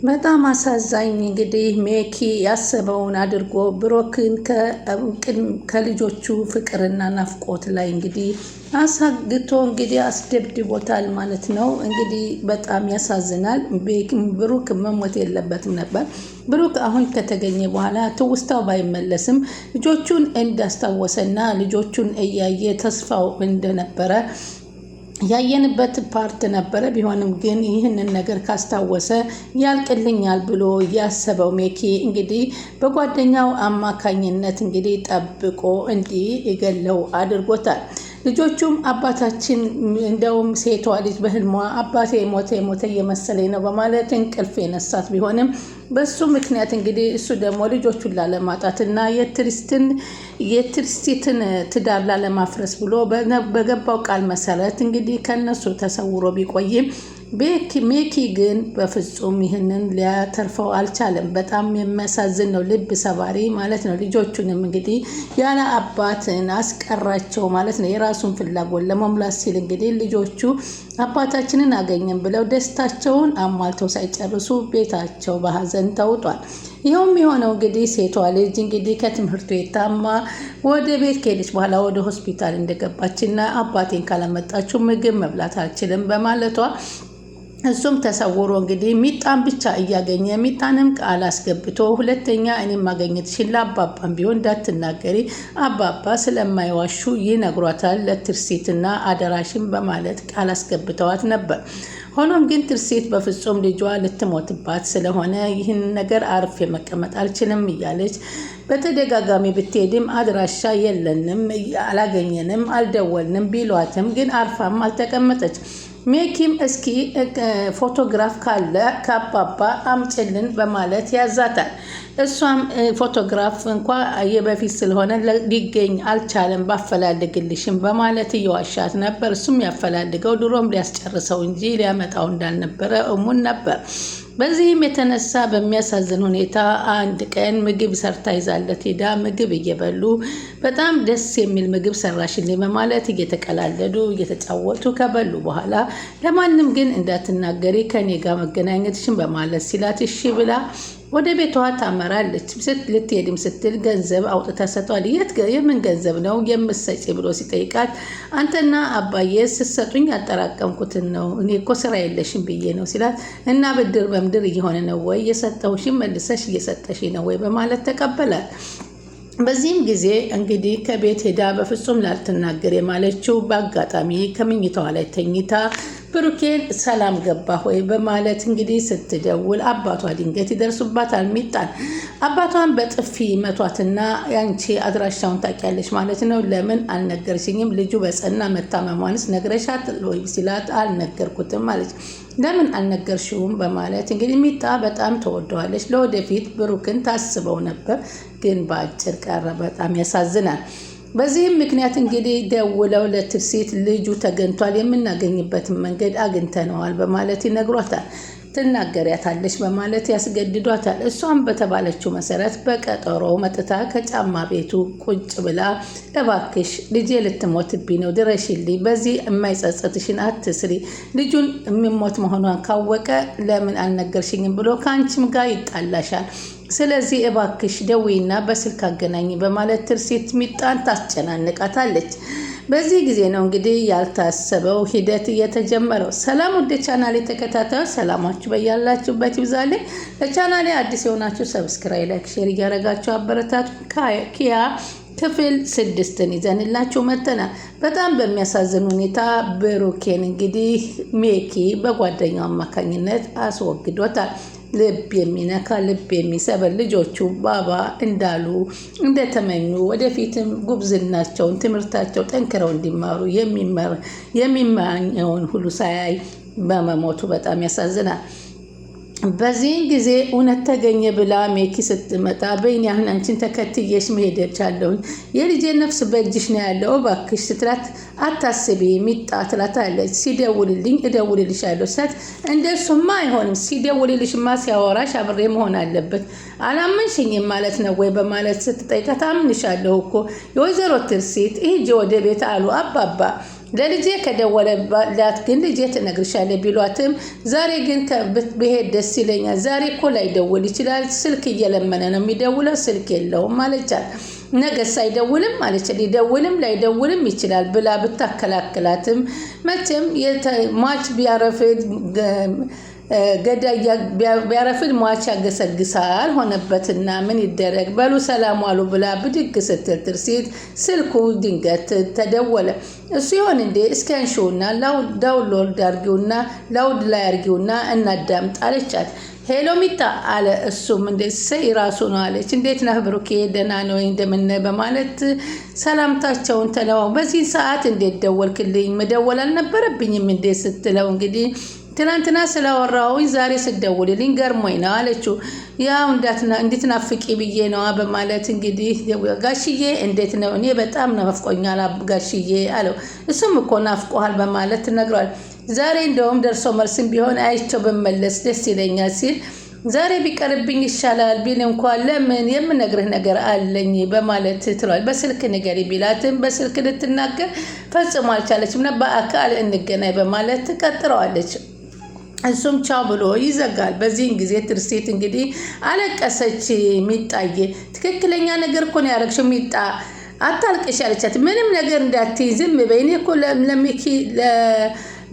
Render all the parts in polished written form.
በጣም አሳዛኝ እንግዲህ ሜኪ ያሰበውን አድርጎ ብሩክን ከልጆቹ ፍቅርና ናፍቆት ላይ እንግዲህ አሳግቶ እንግዲህ አስደብድቦታል ማለት ነው። እንግዲህ በጣም ያሳዝናል። ብሩክ መሞት የለበትም ነበር። ብሩክ አሁን ከተገኘ በኋላ ትውስታው ባይመለስም ልጆቹን እንዳስታወሰና ልጆቹን እያየ ተስፋው እንደነበረ ያየንበት ፓርት ነበረ። ቢሆንም ግን ይህንን ነገር ካስታወሰ ያልቅልኛል ብሎ ያሰበው ሜኪ እንግዲህ በጓደኛው አማካኝነት እንግዲህ ጠብቆ እንዲገለው አድርጎታል። ልጆቹም አባታችን እንደውም ሴቷ ልጅ በህልሟ አባቴ ሞተ እየመሰለኝ ነው በማለት እንቅልፍ የነሳት ቢሆንም በሱ ምክንያት እንግዲህ እሱ ደግሞ ልጆቹን ላለማጣትና የትርስቲትን ትዳር ላለማፍረስ ብሎ በገባው ቃል መሰረት እንግዲህ ከነሱ ተሰውሮ ቢቆይም ሜኪ ግን በፍጹም ይህንን ሊያተርፈው አልቻለም። በጣም የሚያሳዝን ነው፣ ልብ ሰባሪ ማለት ነው። ልጆቹንም እንግዲህ ያለ አባትን አስቀራቸው ማለት ነው። የራሱን ፍላጎት ለመሙላት ሲል እንግዲህ ልጆቹ አባታችንን አገኘን ብለው ደስታቸውን አሟልተው ሳይጨርሱ ቤታቸው በሀዘን ተውጧል። ይኸውም የሆነው እንግዲህ ሴቷ ልጅ እንግዲህ ከትምህርቱ የታማ ወደ ቤት ከሄደች በኋላ ወደ ሆስፒታል እንደገባችና አባቴን ካላመጣችሁ ምግብ መብላት አልችልም በማለቷ እሱም ተሰውሮ እንግዲህ ሚጣን ብቻ እያገኘ ሚጣንም ቃል አስገብቶ ሁለተኛ እኔም ማገኘትሽን ለአባባም ቢሆን እንዳትናገሪ አባባ ስለማይዋሹ ይነግሯታል ለትርሲትና አደራሽን በማለት ቃል አስገብተዋት ነበር። ሆኖም ግን ትርሲት በፍጹም ልጇ ልትሞትባት ስለሆነ ይህን ነገር አርፌ መቀመጥ አልችልም እያለች በተደጋጋሚ ብትሄድም አድራሻ የለንም፣ አላገኘንም፣ አልደወልንም ቢሏትም ግን አርፋም አልተቀመጠች። ሜኪም እስኪ ፎቶግራፍ ካለ ከአባባ አምጭልን በማለት ያዛታል። እሷም ፎቶግራፍ እንኳ የበፊት ስለሆነ ሊገኝ አልቻለም ባፈላልግልሽም በማለት እየዋሻት ነበር። እሱም ያፈላልገው ድሮም ሊያስጨርሰው እንጂ ሊያመጣው እንዳልነበረ እሙን ነበር። በዚህም የተነሳ በሚያሳዝን ሁኔታ አንድ ቀን ምግብ ሰርታ ይዛለት ሄዳ ምግብ እየበሉ በጣም ደስ የሚል ምግብ ሰራሽልኝ በማለት እየተቀላለዱ እየተጫወቱ ከበሉ በኋላ ለማንም ግን እንዳትናገሪ ከኔ ጋር መገናኘትሽን በማለት ሲላት እሺ ብላ ወደ ቤቷ ታመራለች። ልትሄድም ስትል ገንዘብ አውጥታ ሰጧል። የምን ገንዘብ ነው የምትሰጪ ብሎ ሲጠይቃት አንተና አባዬ ስትሰጡኝ ያጠራቀምኩትን ነው፣ እኔ እኮ ስራ የለሽም ብዬ ነው ሲላት እና ብድር በምድር እየሆነ ነው ወይ የሰጠሁሽን መልሰሽ እየሰጠሽ ነው ወይ በማለት ተቀበላል። በዚህም ጊዜ እንግዲህ ከቤት ሄዳ በፍጹም ላልትናገር የማለችው በአጋጣሚ ከምኝታዋ ላይ ተኝታ ብሩኬን ሰላም ገባ ሆይ በማለት እንግዲህ ስትደውል አባቷ ድንገት ይደርሱባታል። ሚጣን አባቷን በጥፊ መቷትና ያንቺ አድራሻውን ታውቂያለሽ ማለት ነው፣ ለምን አልነገርሽኝም? ልጁ በጸና መታመሟንስ ነግረሻት ወይ ሲላት አልነገርኩትም ማለት ለምን አልነገርሽውም በማለት እንግዲህ ሚጣ በጣም ተወደዋለች። ለወደፊት ብሩክን ታስበው ነበር፣ ግን በአጭር ቀረ። በጣም ያሳዝናል። በዚህም ምክንያት እንግዲህ ደውለው ለትርሲት ልጁ ተገኝቷል፣ የምናገኝበትን መንገድ አግኝተነዋል በማለት ይነግሯታል። ትናገሪያታለች በማለት ያስገድዷታል። እሷም በተባለችው መሰረት በቀጠሮ መጥታ ከጫማ ቤቱ ቁጭ ብላ እባክሽ ልጄ ልትሞትብኝ ነው ድረሽልኝ፣ በዚህ የማይጸጸትሽን አትስሪ፣ ልጁን የሚሞት መሆኗን ካወቀ ለምን አልነገርሽኝም ብሎ ከአንቺም ጋር ይጣላሻል፣ ስለዚህ እባክሽ ደዊና በስልክ አገናኝ በማለት ትርሲት ሚጣን ታስጨናንቃታለች። በዚህ ጊዜ ነው እንግዲህ ያልታሰበው ሂደት እየተጀመረው። ሰላም ወደ ቻናሌ ተከታታዮች ሰላማችሁ በያላችሁበት ይብዛልኝ። ለቻናሌ አዲስ የሆናችሁ ሰብስክራይብ፣ ላይክ፣ ሼር እያደረጋችሁ አበረታቱ። ኪያ ክፍል 6ን ይዘንላችሁ መጥተናል። በጣም በሚያሳዝን ሁኔታ ብሩኬን እንግዲህ ሜኪ በጓደኛው አማካኝነት አስወግዶታል። ልብ የሚነካ ልብ የሚሰበር ልጆቹ ባባ እንዳሉ እንደተመኙ ወደፊትም ጉብዝናቸውን ትምህርታቸው ጠንክረው እንዲማሩ የሚመኘውን ሁሉ ሳያይ በመሞቱ በጣም ያሳዝናል። በዚህን ጊዜ እውነት ተገኘ ብላ ሜኪ ስትመጣ በይኔ አሁን አንቺን ተከትዬሽ መሄድ ቻለሁኝ፣ የልጄ ነፍስ በእጅሽ ነው ያለው እባክሽ ስትላት አታስቢ ሚጣ ትላታለች። ሲደውልልኝ እደውልልሻለሁ ስላት እንደሱማ አይሆንም፣ ሲደውልልሽማ ሲያወራሽ አብሬ መሆን አለበት፣ አላመንሽኝም ማለት ነው ወይ በማለት ስትጠይቃት አምንሻለሁ እኮ የወይዘሮ ትርሲት ሂጂ ወደ ቤት አሉ አባባ ለልጄ ከደወለላት ግን ልጄ ትነግርሻለች ቢሏትም ዛሬ ግን ብሄድ ደስ ይለኛል። ዛሬ እኮ ላይደውል ይችላል፣ ስልክ እየለመነ ነው የሚደውለው፣ ስልክ የለውም አለቻት። ነገስ አይደውልም አለች። ሊደውልም ላይደውልም ይችላል ብላ ብታከላክላትም መቼም ሟች ቢያረፍድ ገዳይ ቢያረፍድ ሟች ያገሰግሳል ሆነበትና ምን ይደረግ በሉ ሰላም ዋሉ ብላ ብድግ ስትል ትርሲት ስልኩ ድንገት ተደወለ። እሱ ይሆን እንዴ እስኪያንሺውና ዳውንሎድ አድርጊውና ላውድ ላይ አድርጊውና እናዳምጥ አለቻት። ሄሎ ሚጣ አለ። እሱም እንዴት ሰይ ራሱ ነው አለች። እንዴት ነህ ብሩኬ ደህና ነው እንደምን በማለት ሰላምታቸውን ተለዋው። በዚህ ሰዓት እንዴት ደወልክልኝ? መደወል አልነበረብኝም እንዴ ስትለው እንግዲህ ትናንትና ስላወራሁኝ ዛሬ ስደውልልኝ ገርሞኝ ነው አለችው። ያው እንድትናፍቂ ብዬ ነው በማለት እንግዲህ ጋሽዬ እንዴት ነው? እኔ በጣም ናፍቆኛል ጋሽዬ አለው። እሱም እኮ ናፍቆሃል በማለት ትነግሯል። ዛሬ እንደውም ደርሶ መልስም ቢሆን አይቸው በመለስ ደስ ይለኛል ሲል ዛሬ ቢቀርብኝ ይሻላል ቢል እንኳን ለምን የምነግርህ ነገር አለኝ በማለት ትሏል። በስልክ ንገሪ ቢላትም በስልክ ልትናገር ፈጽሞ አልቻለችም እና በአካል እንገናኝ በማለት ትቀጥረዋለች። እሱም ቻው ብሎ ይዘጋል። በዚህን ጊዜ ትርሲት እንግዲህ አለቀሰች። ሚጣዬ ትክክለኛ ነገር እኮ ነው ያደረግሽው ሚጣ አታልቅሽ አለቻት። ምንም ነገር እንዳትይ ዝም በይ። እኔ እኮ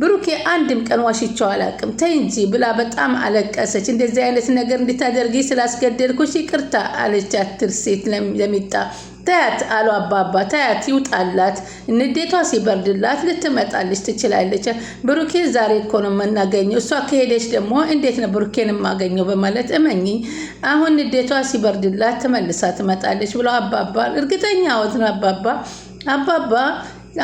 ብሩኬ አንድም ቀን ዋሽቼው አላውቅም ተይ እንጂ ብላ በጣም አለቀሰች። እንደዚህ አይነት ነገር እንድታደርጊ ስላስገደልኩሽ ይቅርታ አለቻት ትርሲት ለሚጣ። ታያት አሉ አባባ ታያት ይውጣላት፣ ንዴቷ ሲበርድላት ልትመጣልሽ ትችላለች። ብሩኬ ዛሬ እኮ ነው የምናገኘው፣ እሷ ከሄደች ደግሞ እንዴት ነው ብሩኬን የማገኘው በማለት እመኚኝ፣ አሁን ንዴቷ ሲበርድላት ተመልሳ ትመጣለች ብለው አባባ እርግጠኛ ወት ነው አባባ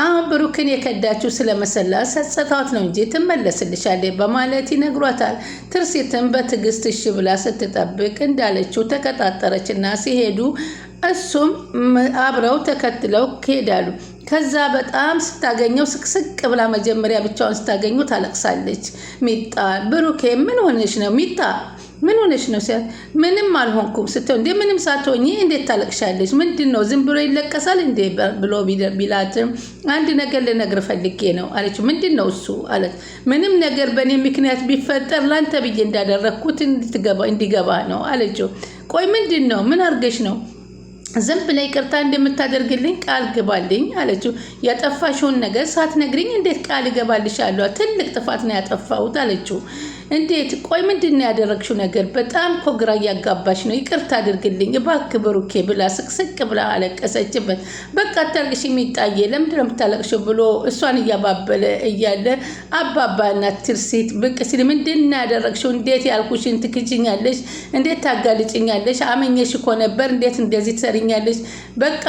አሁን ብሩክን የከዳችው ስለመሰላት ሰጸታት ነው እንጂ ትመለስልሻለች በማለት ይነግሯታል። ትርሲትም በትዕግስት እሺ ብላ ስትጠብቅ እንዳለችው ተቀጣጠረችና ሲሄዱ እሱም አብረው ተከትለው ይሄዳሉ። ከዛ በጣም ስታገኘው ስቅስቅ ብላ መጀመሪያ ብቻውን ስታገኙ ታለቅሳለች። ሚጣ ብሩኬ ምን ሆነሽ ነው ሚጣ ምን ሆነሽ ነው ሲል ምንም አልሆንኩም ስትል እንዴ ምንም ሳትሆኚ እንዴት ታለቅሻለሽ? ምንድነው ዝም ብሎ ይለቀሳል እንዴ ብሎ ቢላትም አንድ ነገር ልነግር ፈልጌ ነው አለች። ምንድነው እሱ አለች። ምንም ነገር በእኔ ምክንያት ቢፈጠር ላንተ ብዬ እንዳደረግኩት እንዲገባ ነው አለችው። ቆይ ምንድነው ምን አርገሽ ነው ዝም ብላ ይቅርታ እንደምታደርግልኝ ቃል ግባልኝ አለችው። ያጠፋሽውን ነገር ሳትነግሪኝ እንዴት ቃል እገባልሻለሁ? ትልቅ ጥፋት ነው ያጠፋሁት አለችው። እንዴት ቆይ ምንድን ያደረግሽው ነገር በጣም እኮ ግራ እያጋባሽ ነው፣ ይቅርታ አድርግልኝ እባክህ ብሩኬ ብላ ስቅስቅ ብላ አለቀሰችበት። በቃ አታልቅሽ ሚጣዬ ለምንድን ነው የምታለቅሽው ብሎ እሷን እያባበለ እያለ አባባና ትርሲት ብቅ ሲል ምንድን ያደረግሽው? እንዴት ያልኩሽን ትክጅኛለሽ? እንዴት ታጋልጭኛለሽ? አመኘሽ እኮ ነበር እንዴት እንደዚህ ትሰሪኛለሽ? በቃ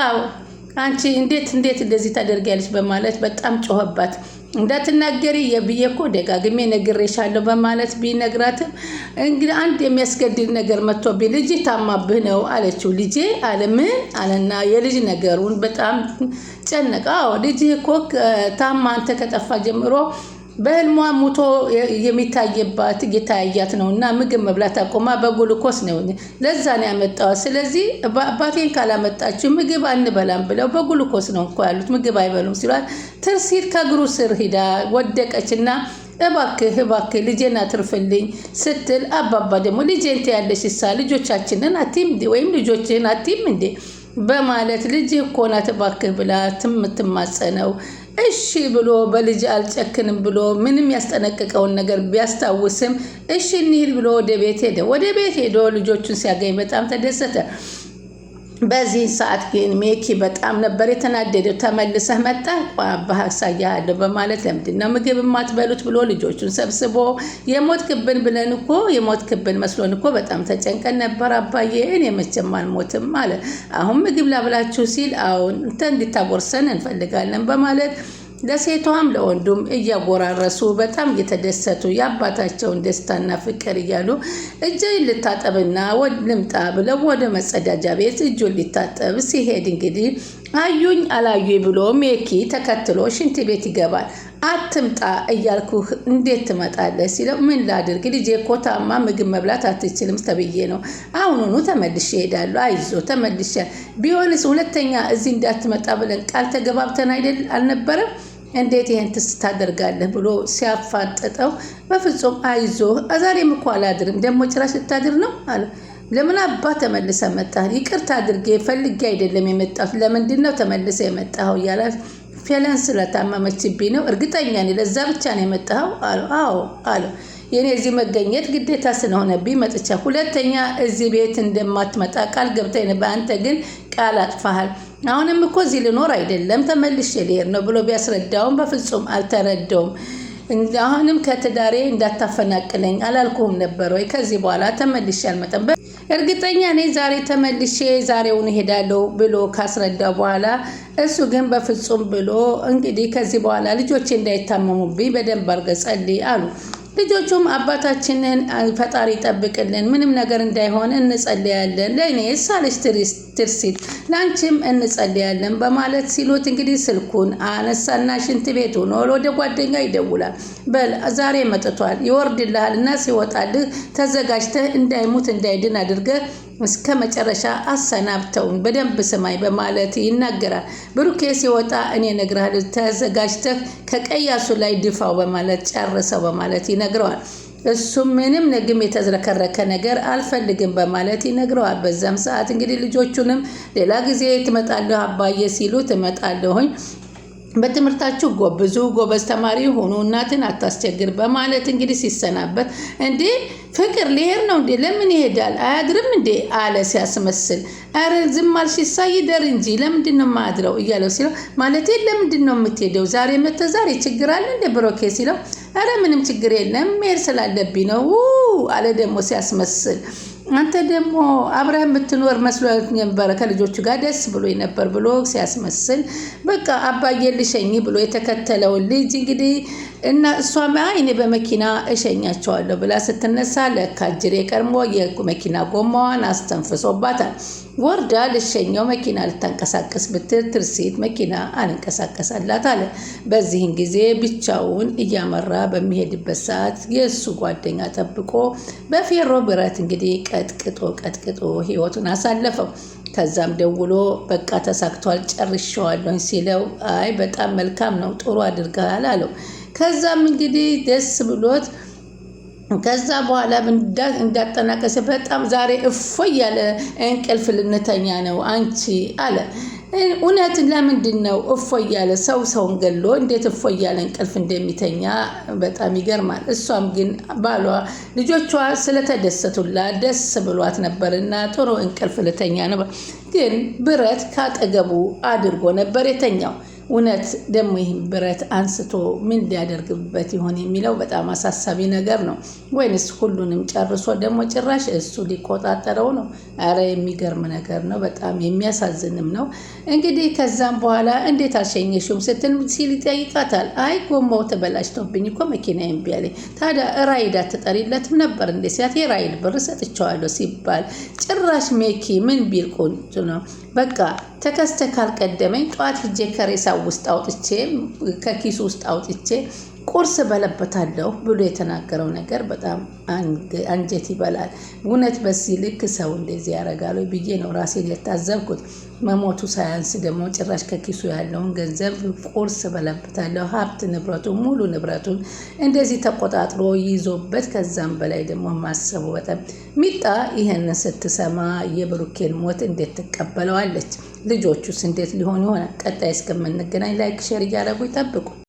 አንቺ እንዴት እንደዚህ ታደርጊያለሽ በማለት በጣም ጮኸባት። እንዳትናገሪ የብዬ እኮ ደጋግሜ ነግሬሻለሁ በማለት ቢነግራትም እንግዲህ አንድ የሚያስገድድ ነገር መጥቶብኝ ልጅ ታማብህ ነው አለችው። ልጄ አለምን አለና የልጅ ነገሩን በጣም ጨነቀው። ልጅ እኮ ታማ አንተ ከጠፋ ጀምሮ በህልሟ ሙቶ የሚታየባት እየታያት ነው እና ምግብ መብላት አቆማ በጉልኮስ ነው ለዛ ነው ያመጣው። ስለዚህ አባቴን ካላመጣችሁ ምግብ አንበላም ብለው በጉልኮስ ነው እንኳ ያሉት ምግብ አይበሉም ሲሏት ትርሲት ከእግሩ ስር ሂዳ ወደቀችና እባክህ ልጄን አትርፍልኝ ስትል አባባ ደግሞ ልጄን ትያለሽ እሳ ልጆቻችንን አቲም ወይም ልጆችህን አቲም እንዴ በማለት ልጅ እኮ ናት እባክህ ብላ ትምትማጸነው። እሺ ብሎ በልጅ አልጨክንም ብሎ ምንም ያስጠነቀቀውን ነገር ቢያስታውስም እሺ እንሂድ ብሎ ወደ ቤት ሄዶ ልጆቹን ሲያገኝ በጣም ተደሰተ። በዚህ ሰዓት ግን ሜኪ በጣም ነበር የተናደደው። ተመልሰህ መጣ በሐሳያለሁ በማለት ለምንድነው ምግብ የማትበሉት ብሎ ልጆቹን ሰብስቦ የሞት ክብን ብለን እኮ የሞት ክብን መስሎን እኮ በጣም ተጨንቀን ነበር አባዬ እኔ መቼም አልሞትም አለ። አሁን ምግብ ላብላችሁ ሲል አሁን እንድታጎርሰን እንፈልጋለን በማለት ለሴቷም ለወንዱም እያጎራረሱ በጣም እየተደሰቱ የአባታቸውን ደስታና ፍቅር እያሉ እጅን ልታጠብና ልምጣ ብለው ወደ መጸዳጃ ቤት እጁን ሊታጠብ ሲሄድ እንግዲህ አዩኝ አላዩኝ ብሎ ሜኪ ተከትሎ ሽንት ቤት ይገባል። አትምጣ እያልኩህ እንዴት ትመጣለህ ሲለው ምን ላድርግ ልጄ እኮ ታማ ምግብ መብላት አትችልም ተብዬ ነው አሁኑኑ ተመልሼ እሄዳለሁ አይዞ ተመልሼ ቢሆንስ ሁለተኛ እዚህ እንዳትመጣ ብለን ቃል ተገባብተን አልነበረም እንዴት ይሄን ታደርጋለህ ብሎ ሲያፋጥጠው በፍጹም አይዞህ ዛሬም እኮ አላድርም ደግሞ ጭራሽ ልታድር ነው አለ። ለምን አባ ተመልሰ መጣህ? ይቅርታ አድርጌ ፈልጌ አይደለም የመጣሁት ለምንድን ነው ተመልሰ የመጣኸው እያለ ፌለን ስለታመመችብኝ ነው እርግጠኛ ነኝ ለዛ ብቻ ነው የመጣኸው አለ። አዎ አለ። የኔ እዚህ መገኘት ግዴታ ስለሆነብኝ መጥቻ ሁለተኛ እዚህ ቤት እንደማትመጣ ቃል ገብተህ ነበር አንተ ግን ቃል አጥፋሃል። አሁንም እኮ እዚህ ልኖር አይደለም ተመልሼ ልሄድ ነው ብሎ ቢያስረዳውም በፍጹም አልተረዳውም። አሁንም ከትዳሬ እንዳታፈናቅለኝ አላልኩህም ነበር ወይ? ከዚህ በኋላ ተመልሼ አልመጣም እርግጠኛ ነኝ ዛሬ ተመልሼ ዛሬውን እሄዳለሁ ብሎ ካስረዳው በኋላ እሱ ግን በፍጹም ብሎ እንግዲህ ከዚህ በኋላ ልጆቼ እንዳይታመሙብኝ በደንብ አድርገህ ጸልይ አሉ። ልጆቹም አባታችንን ፈጣሪ ይጠብቅልን ምንም ነገር እንዳይሆን እንጸልያለን ለእኔ ሳለች ትርሲት ላንቺም እንጸልያለን በማለት ሲሉት እንግዲህ ስልኩን አነሳና ሽንት ቤት ሆኖ ወደ ጓደኛ ይደውላል። በል ዛሬ መጥቷል ይወርድልሃል እና ሲወጣልህ ተዘጋጅተህ እንዳይሙት እንዳይድን አድርገህ እስከ መጨረሻ አሰናብተውን በደንብ ስማይ በማለት ይናገራል። ብሩኬ ሲወጣ እኔ እነግርሃለሁ ተዘጋጅተህ ከቀያሱ ላይ ድፋው በማለት ጨርሰው በማለት ይነግረዋል። እሱም ምንም ነግም የተዝረከረከ ነገር አልፈልግም በማለት ይነግረዋል። በዛም ሰዓት እንግዲህ ልጆቹንም ሌላ ጊዜ ትመጣለህ አባዬ ሲሉ ትመጣለሁኝ በትምህርታችሁ ጎብዙ ጎበዝ ተማሪ ሆኑ እናትን አታስቸግር በማለት እንግዲህ ሲሰናበት እንዴ ፍቅር ሊሄድ ነው እንዴ ለምን ይሄዳል አያድርም እንዴ አለ ሲያስመስል። አረ ዝም አልሽ ሳይደር እንጂ ለምንድን ነው ማድረው እያለው ሲለው ማለት ለምንድን ነው የምትሄደው ዛሬ ዛሬ ችግር አለ እንደ ብሩኬ ሲለው አረ ምንም ችግር የለም መሄድ ስላለብኝ ነው አለ ደግሞ ሲያስመስል። አንተ ደግሞ አብረህ የምትኖር መስሎ ነበር ከልጆቹ ጋር ደስ ብሎ ነበር ብሎ ሲያስመስል በቃ አባዬ ልሸኝ ብሎ የተከተለውን ልጅ እንግዲህ እና እሷም እኔ በመኪና እሸኛቸዋለሁ ብላ ስትነሳ ለካ ጅሬ ቀድሞ የመኪና ጎማዋን አስተንፍሶባታል። ወርዳ ልሸኘው መኪና ልታንቀሳቀስ ብትል ትርሲት መኪና አልንቀሳቀሳላት አለ። በዚህን ጊዜ ብቻውን እያመራ በሚሄድበት ሰዓት የእሱ ጓደኛ ጠብቆ በፌሮ ብረት እንግዲህ ቀጥቅጦ ህይወቱን አሳለፈው። ከዛም ደውሎ በቃ ተሳክቷል ጨርሼዋለሁ ሲለው አይ በጣም መልካም ነው ጥሩ አድርገሃል አለው። ከዛም እንግዲህ ደስ ብሎት ከዛ በኋላ እንዳጠናቀሰ በጣም ዛሬ እፎይ ያለ እንቅልፍ ልንተኛ ነው አንቺ አለ። እውነት ለምንድን ነው እፎይ ያለ ሰውን ገሎ እንዴት እፎይ ያለ እንቅልፍ እንደሚተኛ በጣም ይገርማል። እሷም ግን ባሏ ልጆቿ ስለተደሰቱላት ደስ ብሏት ነበርና ጥሩ እንቅልፍ ልተኛ ነበር። ግን ብረት ካጠገቡ አድርጎ ነበር የተኛው። እውነት ደግሞ ይህን ብረት አንስቶ ምን ሊያደርግበት ይሆን የሚለው በጣም አሳሳቢ ነገር ነው። ወይንስ ሁሉንም ጨርሶ ደግሞ ጭራሽ እሱ ሊቆጣጠረው ነው? አረ የሚገርም ነገር ነው። በጣም የሚያሳዝንም ነው። እንግዲህ ከዛም በኋላ እንዴት አልሸኘሽውም ሲል ይጠይቃታል። አይ ጎማው ተበላሽቶብኝ እኮ መኪና እምቢ አለኝ። ታዲያ ራይድ አትጠሪለትም ነበር እንዴ ሲያት የራይድ ብር ሰጥቼዋለሁ ሲባል ጭራሽ ሜኪ ምን ቢል ቆንጆ ነው በቃ ተከስተ ካልቀደመኝ ጧት ሂጄ ከሬሳ ውስጥ አውጥቼ ከኪሱ ውስጥ አውጥቼ ቁርስ በለበታለሁ ብሎ የተናገረው ነገር በጣም አንጀት ይበላል። እውነት በዚህ ልክ ሰው እንደዚህ ያደርጋል ብዬ ነው ራሴን የታዘብኩት። መሞቱ ሳያንስ ደግሞ ጭራሽ ከኪሱ ያለውን ገንዘብ ቁርስ በለበታለሁ ሀብት ንብረቱን ሙሉ ንብረቱን እንደዚህ ተቆጣጥሮ ይዞበት ከዛም በላይ ደግሞ ማሰቡ በጣም ሚጣ ይህንን ስትሰማ የብሩኬን ሞት እንዴት ትቀበለዋለች? ልጆቹስ እንዴት ሊሆን ይሆናል? ቀጣይ እስከምንገናኝ ላይክ ሼር እያደረጉ ይጠብቁ።